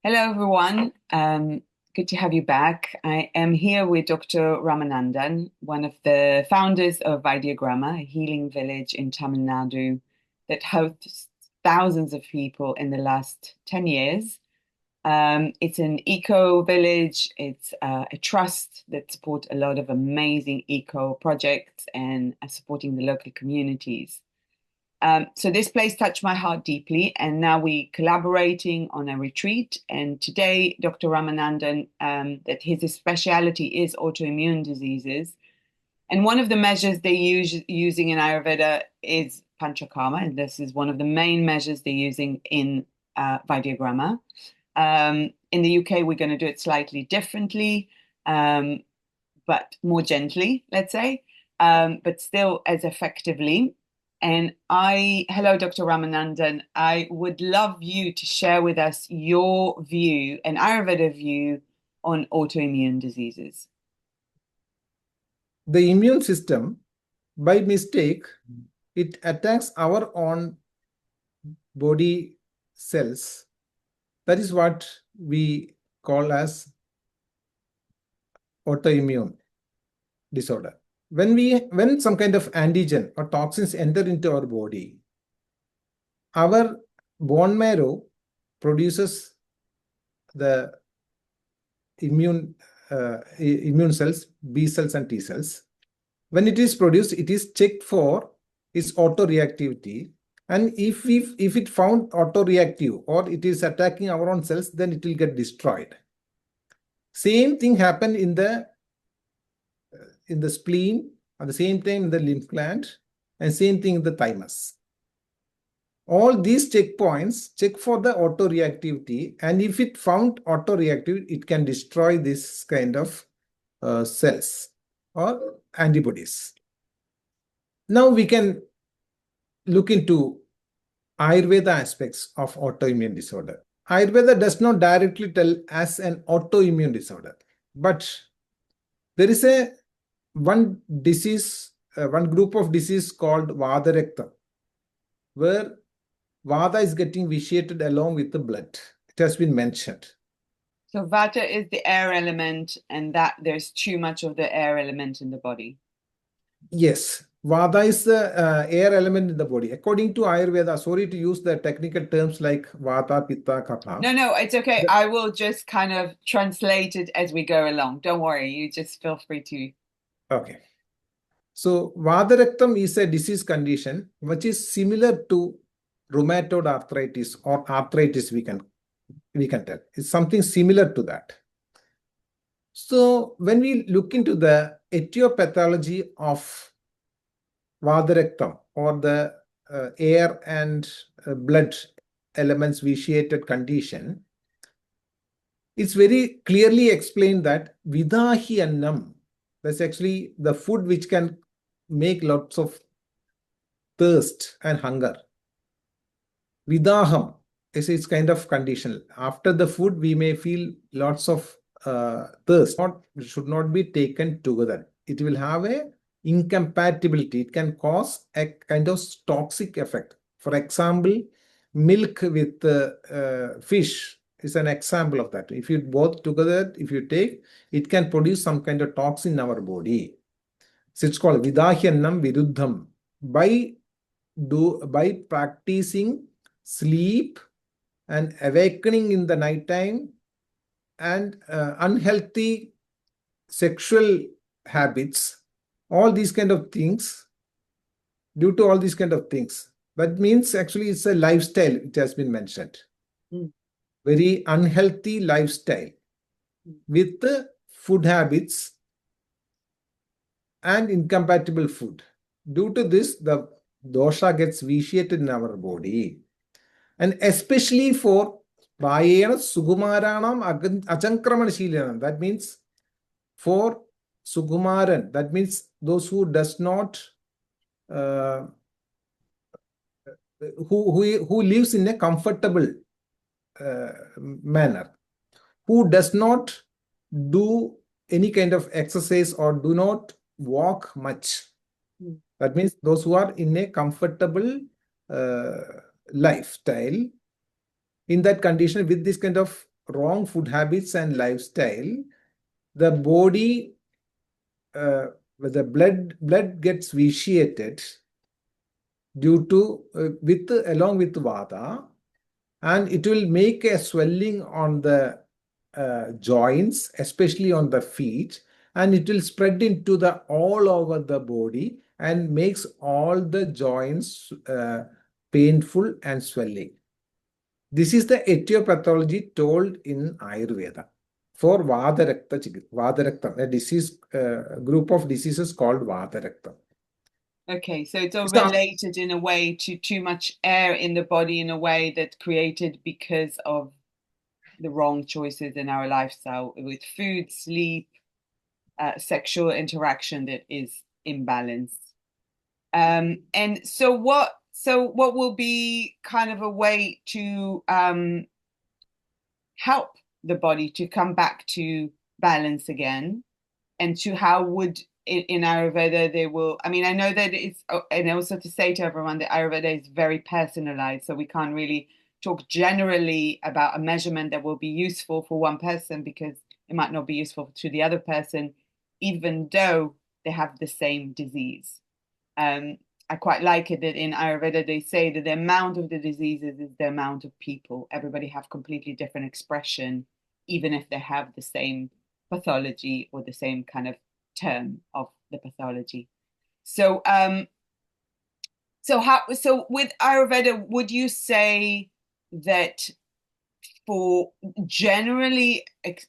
Hello, everyone. Good to have you back. I am here with Dr. Ramanandan, one of the founders of Vaidyagrama Healing Village in Tamil Nadu that hosts thousands of people in the last 10 years. It's an eco village. It's a trust that supports a lot of amazing eco projects and supporting the local communities. So this place touched my heart deeply, and now we're collaborating on a retreat. And today, Dr. Ramanandan, that his specialty is autoimmune diseases, and one of the measures they using in Ayurveda is Panchakarma, and this is one of the main measures they're using in Vaidyagrama. In the UK, we're going to do it slightly differently, but more gently, let's say, but still as effectively. And hello, Dr. Ramanandan. I would love you to share with us your view, an Ayurveda view on autoimmune diseases. The immune system, by mistake, it attacks our own body cells. That is what we call as autoimmune disorder. When some kind of antigen or toxins enter into our body, our bone marrow produces the immune cells, B cells and T cells. When it is produced, it is checked for its autoreactivity. And if it found autoreactive or it is attacking our own cells, then it will get destroyed. Same thing happened in the spleen, at the same time in the lymph gland, and same thing in the thymus. All these checkpoints check for the autoreactivity, and if it found autoreactive, it can destroy this kind of cells or antibodies. Now we can look into Ayurveda aspects of autoimmune disorder. Ayurveda does not directly tell as an autoimmune disorder, but there is one group of disease called Vaidyagrama, where Vata is getting vitiated along with the blood. It has been mentioned. So Vata is the air element, and that there's too much of the air element in the body. Yes, Vata is the air element in the body. According to Ayurveda, sorry to use the technical terms like Vata, Pitta, Kapha. No, it's okay. I will just kind of translate it as we go along. Don't worry. You just feel free to. Okay. So Vaidyagrama is a disease condition which is similar to rheumatoid arthritis or arthritis, we can tell. It's something similar to that. So when we look into the etiology of Vaidyagrama or the air and blood elements vitiated condition, it's very clearly explained that Vidahi Annam, that's actually the food which can make lots of thirst and hunger. Vidaham is its kind of condition. After the food, we may feel lots of thirst. Should not be taken together. It will have a incompatibility. It can cause a kind of toxic effect. For example, milk with fish is an example of that. If you both together, if you take, it can produce some kind of toxin in our body. So it's called Vidahyanam Viruddham. By practicing sleep and awakening in the nighttime and unhealthy sexual habits, all these kind of things, due to all these kind of things, that means actually it's a lifestyle, it has been mentioned. Very unhealthy lifestyle with the food habits and incompatible food. Due to this, the dosha gets vitiated in our body. And especially for Vayena Sugumaranam Achankramana. That means for Sugumaran, that means those who does not who lives in a comfortable manner, who does not do any kind of exercise or do not walk much. That means those who are in a comfortable lifestyle, in that condition with this kind of wrong food habits and lifestyle, the body, the blood gets vitiated due to along with vata, and it will make a swelling on the joints, especially on the feet, and it will spread into the all over the body and makes all the joints painful and swelling. This is the etiology told in Ayurveda for Vadaraktam, a disease group of diseases called Vadaraktam. Okay, so it's all related in a way to too much air in the body in a way that's created because of the wrong choices in our lifestyle with food, sleep, sexual interaction that is imbalanced. And so what will be kind of a way to help the body to come back to balance again, and to how would in Ayurveda they will, I mean, I know that it's, and also to say to everyone that Ayurveda is very personalized, so we can't really talk generally about a measurement that will be useful for one person because it might not be useful to the other person, even though they have the same disease. I quite like it that in Ayurveda they say that the amount of the diseases is the amount of people. Everybody have completely different expression, even if they have the same pathology or the same kind of term of the pathology. So, so with Ayurveda, would you say that for generally,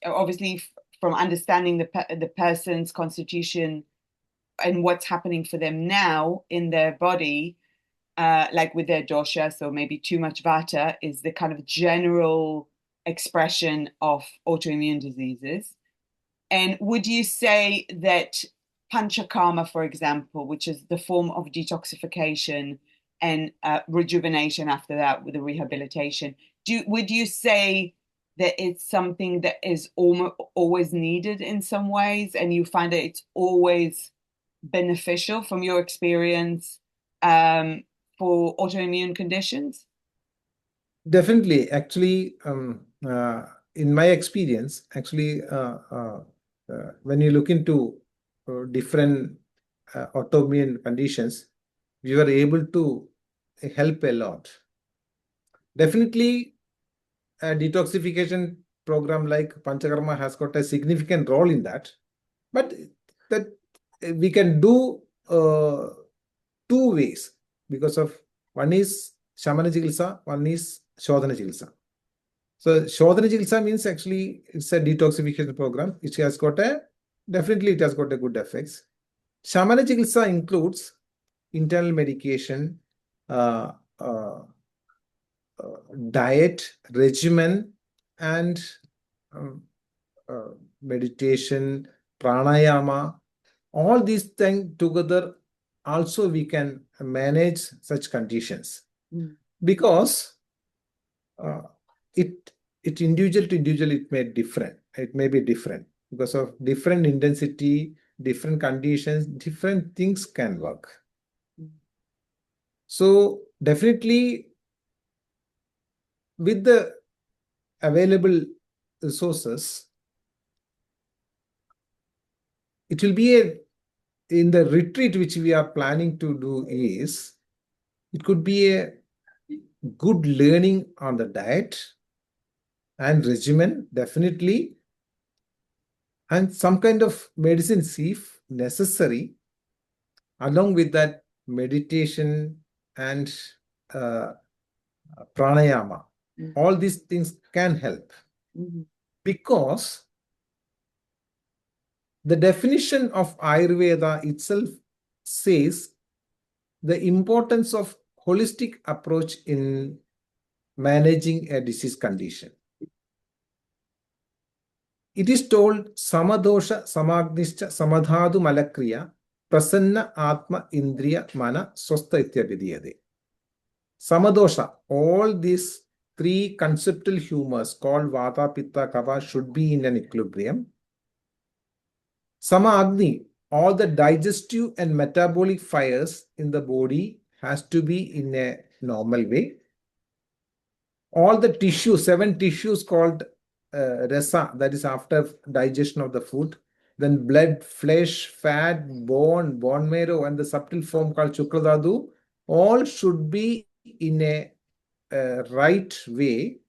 obviously, from understanding the person's constitution and what's happening for them now in their body, like with their dosha, so maybe too much vata is the kind of general expression of autoimmune diseases. And would you say that Panchakarma, for example, which is the form of detoxification and rejuvenation after that with the rehabilitation, would you say that it's something that is always needed in some ways, and you find that it's always beneficial from your experience for autoimmune conditions? Definitely. Actually, in my experience, actually, when you look into different autoimmune conditions, we were able to help a lot. Definitely, a detoxification program like Panchakarma has got a significant role in that. But that we can do two ways, because of one is Shamana Chikitsa, one is Shodhana Chikitsa. So Shodhana Chikitsa means actually it's a detoxification program which has got definitely it has got a good effects. Shamana Chikitsa includes internal medication, diet, regimen, and meditation, pranayama. All these things together also we can manage such conditions. Because it individual to individual it may be different because of different intensity, different conditions, different things can work. So definitely with the available resources, it will be in the retreat which we are planning to do is, it could be a good learning on the diet and regimen, definitely, and some kind of medicine if necessary, along with that meditation and pranayama. All these things can help. Because the definition of Ayurveda itself says the importance of holistic approach in managing a disease condition. It is told Samadosha Samagnischa Samadhadu Malakriya Prasanna Atma Indriya Mana Swastha Ityabhidiyade. Samadosha, all these three conceptual humors called Vata, Pitta, Kapha should be in an equilibrium. Sama Agni, all the digestive and metabolic fires in the body has to be in a normal way. All the tissues, 7 tissues called rasa, that is after digestion of the food. Then blood, flesh, fat, bone marrow, and the subtle form called Shukradhatu, all should be in a right way.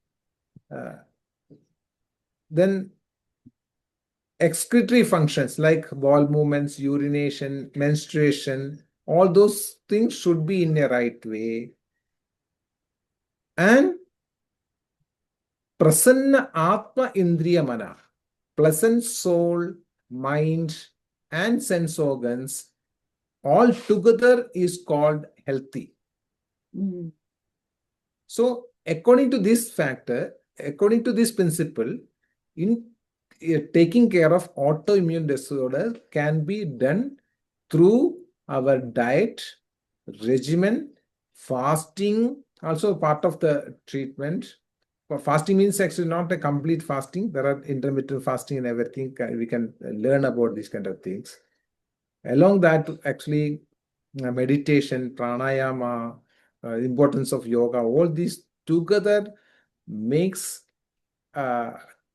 Then excretory functions like bowel movements, urination, menstruation, all those things should be in a right way. And prasanna atma indriya mana, pleasant soul, mind, and sense organs, all together is called healthy. Mm. So, according to this factor, according to this principle, in taking care of autoimmune disorder can be done through our diet, regimen, fasting, also part of the treatment. Fasting means actually not a complete fasting. There are intermittent fasting and everything. We can learn about these kind of things. Along that, actually, meditation, pranayama, importance of yoga, all these together makes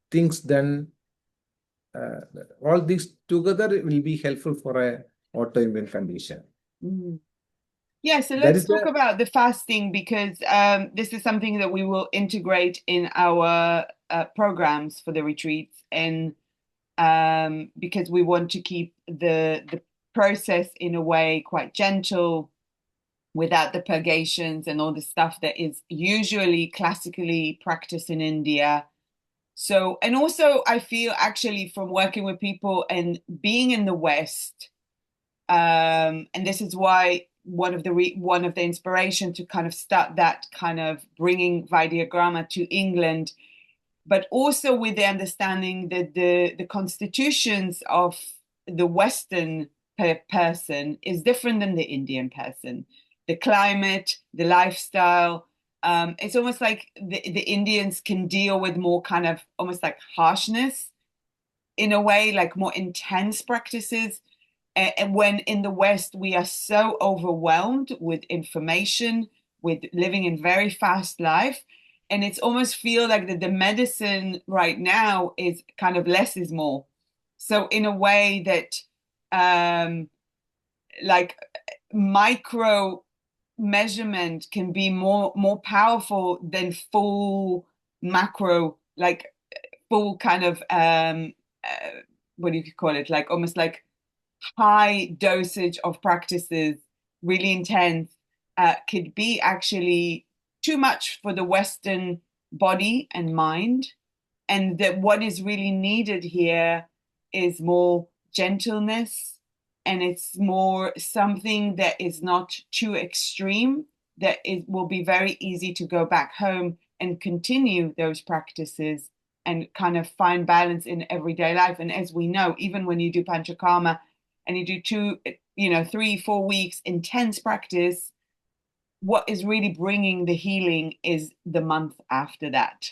things done. All these together will be helpful for a autoimmune condition. Mm. Yeah, so That let's is talk the about the fasting because this is something that we will integrate in our programs for the retreats, and because we want to keep the process in a way quite gentle, without the purgations and all the stuff that is usually classically practiced in India. So, and also I feel actually from working with people and being in the West, and this is why one of the inspiration to kind of start that kind of bringing Vaidyagrama to England, but also with the understanding that the constitutions of the Western person is different than the Indian person. The climate, the lifestyle. It's almost like the Indians can deal with more kind of almost like harshness in a way, like more intense practices. And when in the West, we are so overwhelmed with information, with living in very fast life. And it's almost feel like the medicine right now is kind of less is more. So in a way that like micro measurement can be more powerful than full macro, like full kind of what do you call it, like almost like high dosage of practices, really intense, could be actually too much for the Western body and mind. And that what is really needed here is more gentleness, and it's more something that is not too extreme, that it will be very easy to go back home and continue those practices and kind of find balance in everyday life. And as we know, even when you do Panchakarma and you do 3-4 weeks intense practice, what is really bringing the healing is the month after that,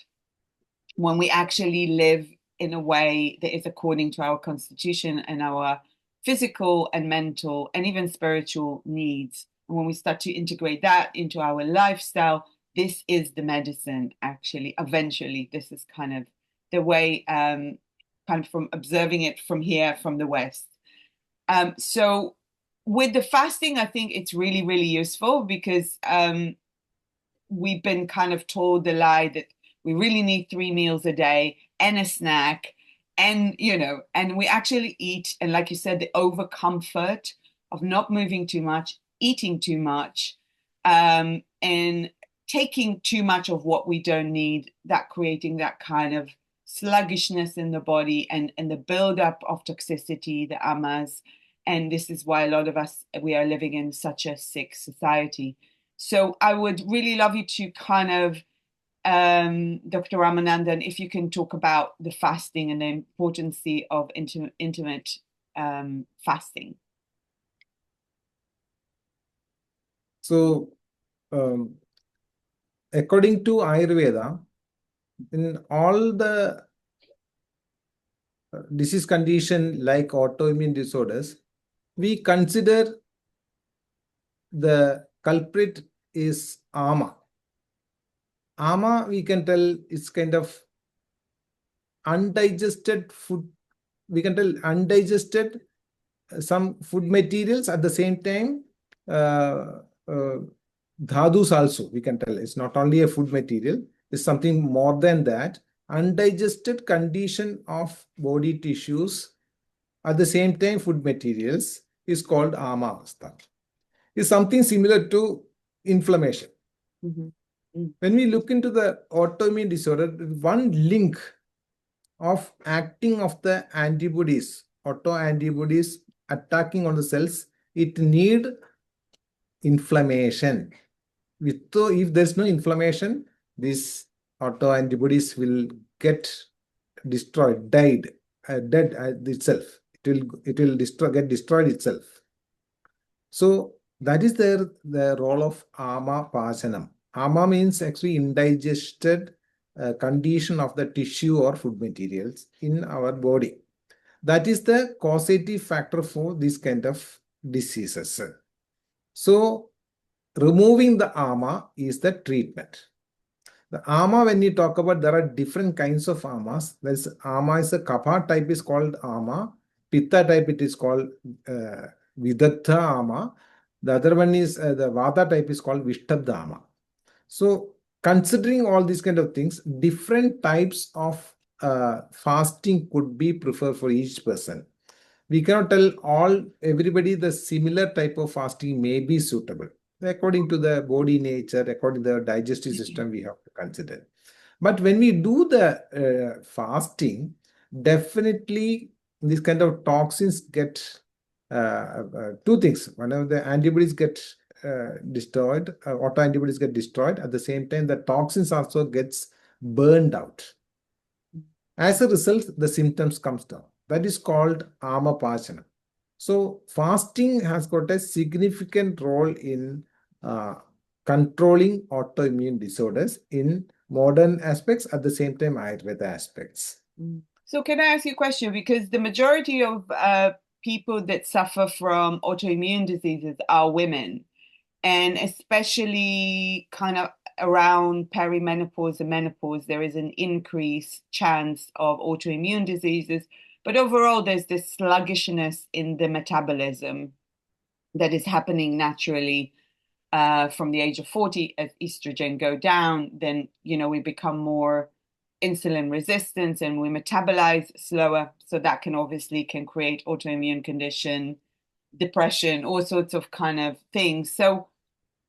when we actually live in a way that is according to our constitution and our physical and mental and even spiritual needs. And when we start to integrate that into our lifestyle, this is the medicine, actually. Eventually, this is kind of the way, kind of from observing it from here, from the West. So with the fasting, I think it's really, really useful because we've been kind of told the lie that we really need 3 meals a day and a snack, and and we actually eat, and like you said, the over comfort of not moving too much, eating too much, and taking too much of what we don't need, that creating that kind of sluggishness in the body and the buildup of toxicity, the amas. And this is why a lot of us, we are living in such a sick society. So I would really love you to kind of, Dr. Ramanandan, if you can talk about the fasting and the importance of intermittent fasting. So, according to Ayurveda, in all the disease condition like autoimmune disorders, we consider the culprit is ama. Ama, we can tell, is kind of undigested food, we can tell undigested some food materials, at the same time dhadus also, we can tell. It's not only a food material, it's something more than that. Undigested condition of body tissues, at the same time food materials, is called amavastha. Is something similar to inflammation. When we look into the autoimmune disorder, one link of acting of the antibodies, autoantibodies attacking on the cells, it need inflammation. If there's no inflammation, these autoantibodies will get destroyed, dead itself. It will get destroyed itself. So that is the role of ama pachanam. Ama means actually indigested condition of the tissue or food materials in our body. That is the causative factor for this kind of diseases. So removing the ama is the treatment. The ama, when you talk about, there are different kinds of amas. There's ama is a kapha type is called ama. Pitta type it is called vidattha ama. The other one is the vata type is called vishtabda ama. So considering all these kind of things, different types of fasting could be preferred for each person. We cannot tell everybody the similar type of fasting may be suitable. According to the body nature, according to the digestive system, we have to consider. But when we do the fasting, definitely these kind of toxins get two things. Whenever the antibodies get destroyed, autoantibodies get destroyed, at the same time the toxins also gets burned out. As a result, the symptoms comes down. That is called amapachana. So fasting has got a significant role in controlling autoimmune disorders in modern aspects, at the same time Ayurveda aspects. So can I ask you a question? Because the majority of people that suffer from autoimmune diseases are women, and especially kind of around perimenopause and menopause, there is an increased chance of autoimmune diseases. But overall, there's this sluggishness in the metabolism that is happening naturally from the age of 40. As estrogen go down, then, we become more insulin resistance and we metabolize slower. So that can create autoimmune condition, depression, all sorts of kind of things. So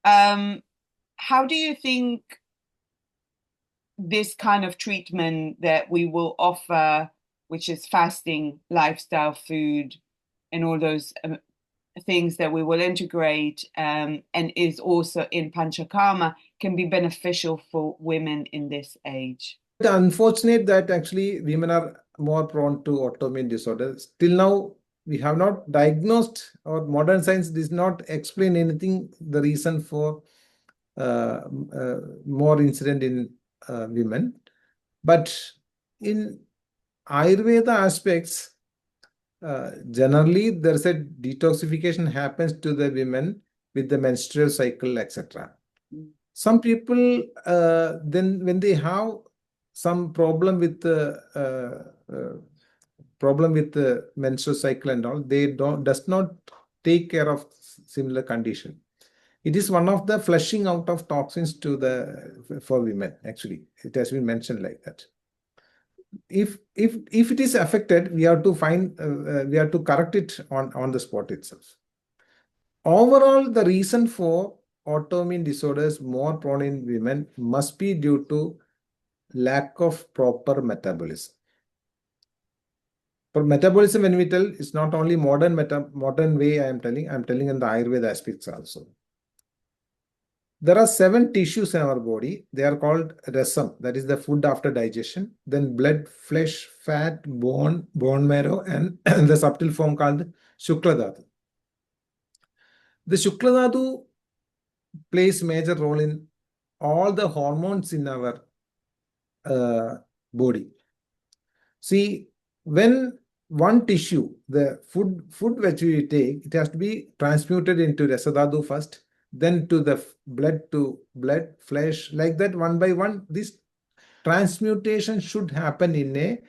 how do you think this kind of treatment that we will offer, which is fasting, lifestyle, food, and all those things that we will integrate and is also in Panchakarma, can be beneficial for women in this age? It's unfortunate that actually women are more prone to autoimmune disorders. Till now, we have not diagnosed, or modern science does not explain anything, the reason for more incident in women. But in Ayurveda aspects, generally there's a detoxification happens to the women with the menstrual cycle, etc. Some people, then when they have some problem with the menstrual cycle and all, they does not take care of similar condition. It is one of the flushing out of toxins for women. Actually, it has been mentioned like that. If it is affected, we have to correct it on the spot itself. Overall, the reason for autoimmune disorders more prone in women must be due to lack of proper metabolism. For metabolism, when we tell, it's not only modern way I'm telling in the Ayurveda aspects also. There are 7 tissues in our body. They are called rasam, that is the food after digestion. Then blood, flesh, fat, bone marrow, and the subtle form called Shukladhatu. The Shukladhatu plays major role in all the hormones in our body. See, when one tissue, the food which we take, it has to be transmuted into Rasadhatu first, then to the blood, flesh, like that, one by one. This transmutation should happen in a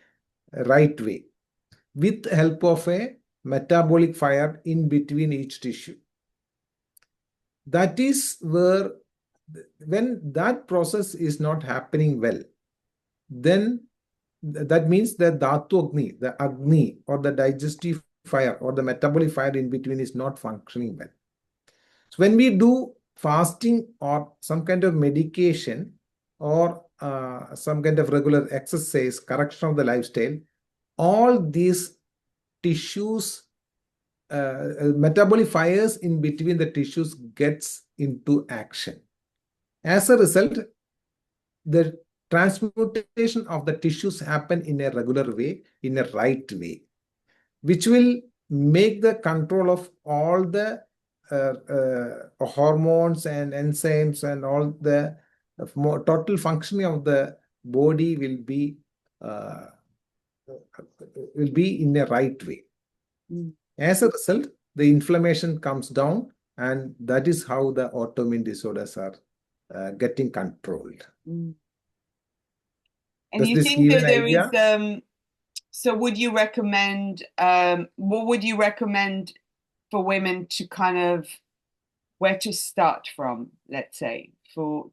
right way with help of a metabolic fire in between each tissue. That is where, when that process is not happening well, then that means the Dhatu Agni, the Agni or the digestive fire or the metabolic fire in between is not functioning well. So when we do fasting or some kind of medication or some kind of regular exercise, correction of the lifestyle, all these tissues, metabolic fires in between the tissues gets into action. As a result, the transmutation of the tissues happen in a regular way, in a right way, which will make the control of all the hormones and enzymes and all the total functioning of the body uh, will be in a right way. As a result, the inflammation comes down, and that is how the autoimmune disorders are getting controlled. And Does you this think give that an there idea? is, so would you recommend, what would you recommend for women to kind of, where to start from, let's say, for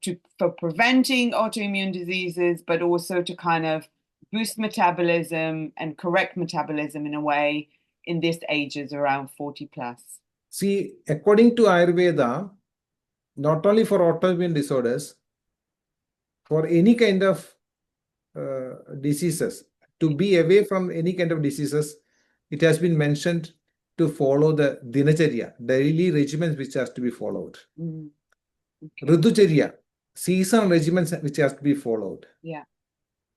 preventing autoimmune diseases, but also to kind of boost metabolism and correct metabolism in a way in this ages around 40 plus? See, according to Ayurveda, not only for autoimmune disorders, for any kind of diseases, to be away from any kind of diseases, it has been mentioned to follow the dinacharya, daily regimens which has to be followed. Okay. Ridhucharya, season regimens which has to be followed. Yeah.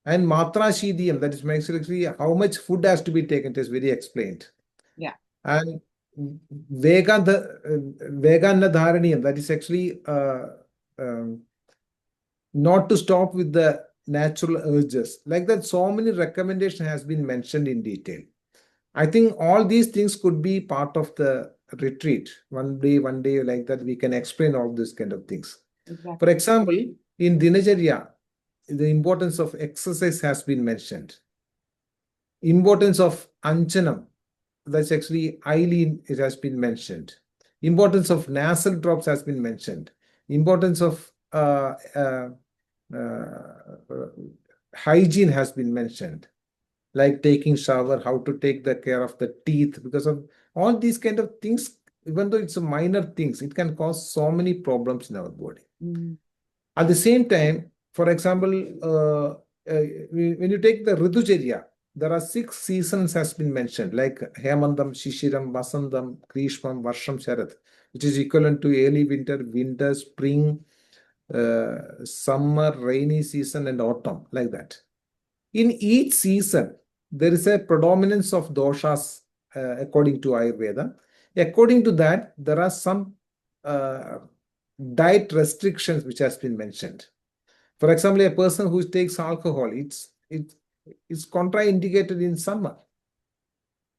And matra shidiyam, that is basically how much food has to be taken, it is very explained. Yeah. And vegana dharaniyam, that is actually not to stop with the natural urges. Like that, so many recommendations has been mentioned in detail. I think all these things could be part of the retreat. One day like that, we can explain all these kind of things. Exactly. For example, in Dinacharya, the importance of exercise has been mentioned. Importance of Anchanam, that's actually Eileen, it has been mentioned. Importance of nasal drops has been mentioned. Importance of hygiene has been mentioned, like taking shower, how to take the care of the teeth, because of all these kind of things. Even though it's a minor things, it can cause so many problems in our body. At the same time, for example, when you take the Ridhucharya, there are 6 seasons has been mentioned, like Hemandam, Shishiram, Vasandam, Grishmam, Varsham, Sharad, which is equivalent to early winter, winter, spring, summer, rainy season, and autumn, like that. In each season, there is a predominance of doshas according to Ayurveda. According to that, there are some diet restrictions which has been mentioned. For example, a person who takes alcohol, it's contraindicated in summer.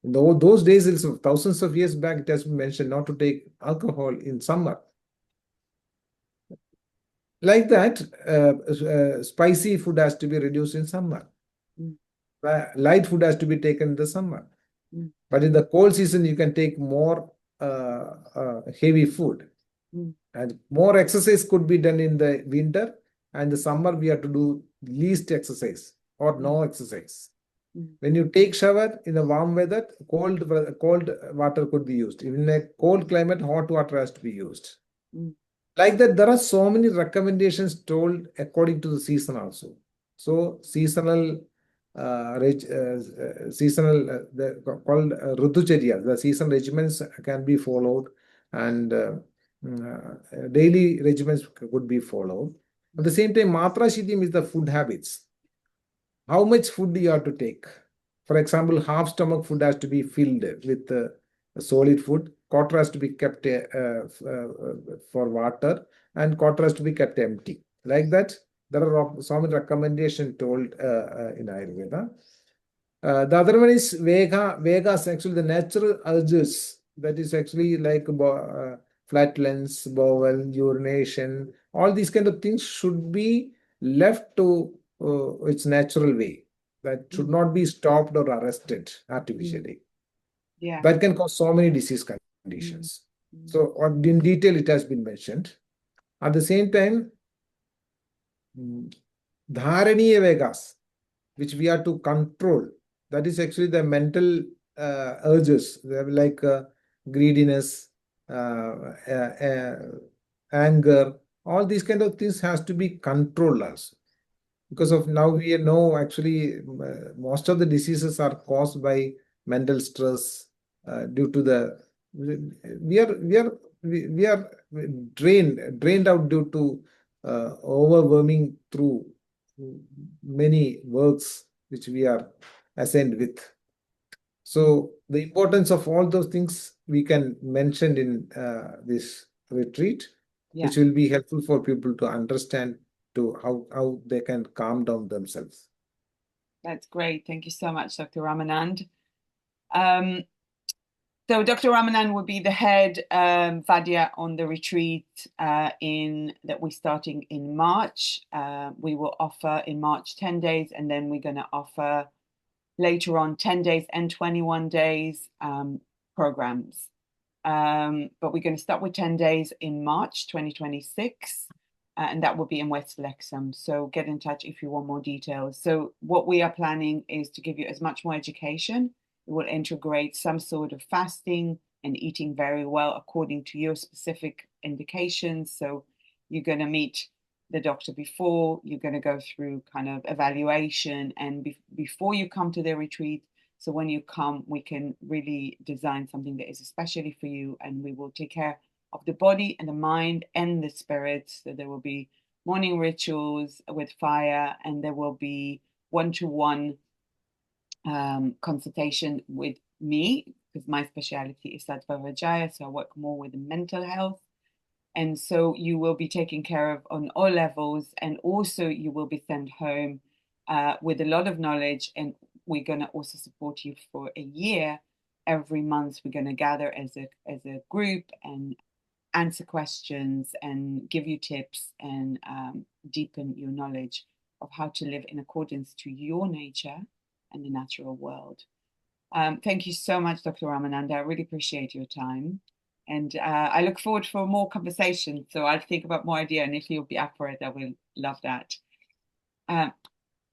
In those days, thousands of years back, it has been mentioned not to take alcohol in summer. Like that, spicy food has to be reduced in summer. Light food has to be taken in the summer. But in the cold season, you can take more heavy food. And more exercise could be done in the winter, and the summer we have to do least exercise or no exercise. When you take shower in a warm weather, cold water could be used. In a cold climate, hot water has to be used. Like that, there are so many recommendations told according to the season also. So seasonal, called Ridhucharya, the season regimens can be followed, and daily regimens could be followed. At the same time, Matra Shidhyam is the food habits. How much food you have to take? For example, half stomach food has to be filled with solid food. Quarter has to be kept for water, and quarter has to be kept empty. Like that, there are so many recommendations told in Ayurveda. The other one is Vega. Vega is actually the natural urges. That is actually like flatulence, bowel, urination. All these kind of things should be left to its natural way. that should not be stopped or arrested Mm. artificially. Yeah. That can cause so many disease Mm. conditions. Mm. So, in detail, it has been mentioned. At the same time, Dharaniya Vegas, which we are to control, that is actually the mental urges, like greediness, anger, all these kind of things has to be controlled also. Because Mm. of now we know actually most of the diseases are caused by mental stress due to the we are we are we are drained out due to overwhelming through many works which we are assigned with. Mm. So the importance of all those things we can mention in this retreat, Yeah. which will be helpful for people to understand to how they can calm down themselves. That's great. Thank you so much, Dr. Ramanand. Um, so Dr. Ramanand will be the head Vadya on the retreat in that we're starting in March. We will offer in March 10 days, and then we're going to offer later on 10 days and 21 days programs. But we're going to start with 10 days in March 2026. And that will be in West Lexham. So get in touch if you want more details. So what we are planning is to give you as much more education. It will integrate some sort of fasting and eating very well according to your specific indications. So you're going to meet the doctor before, you're going to go through kind of evaluation, and before you come to the retreat. So when you come, we can really design something that is especially for you, and we will take care of the body and the mind and the spirit. So there will be morning rituals with fire, and there will be one-to-one consultation with me, because my specialty is Sattva Vajaya, so I work more with mental health. And so you will be taken care of on all levels, and also you will be sent home with a lot of knowledge. And we're going to also support you for a year. Every month, we're going to gather as a group and answer questions and give you tips and deepen your knowledge of how to live in accordance to your nature and the natural world. Thank you so much, Dr. Ramananda. I really appreciate your time. And I look forward for more conversation. So I'll think about more idea. And if you'll be up for it, I will love that. Uh,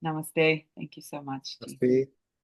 namaste. Thank you so much. Namaste.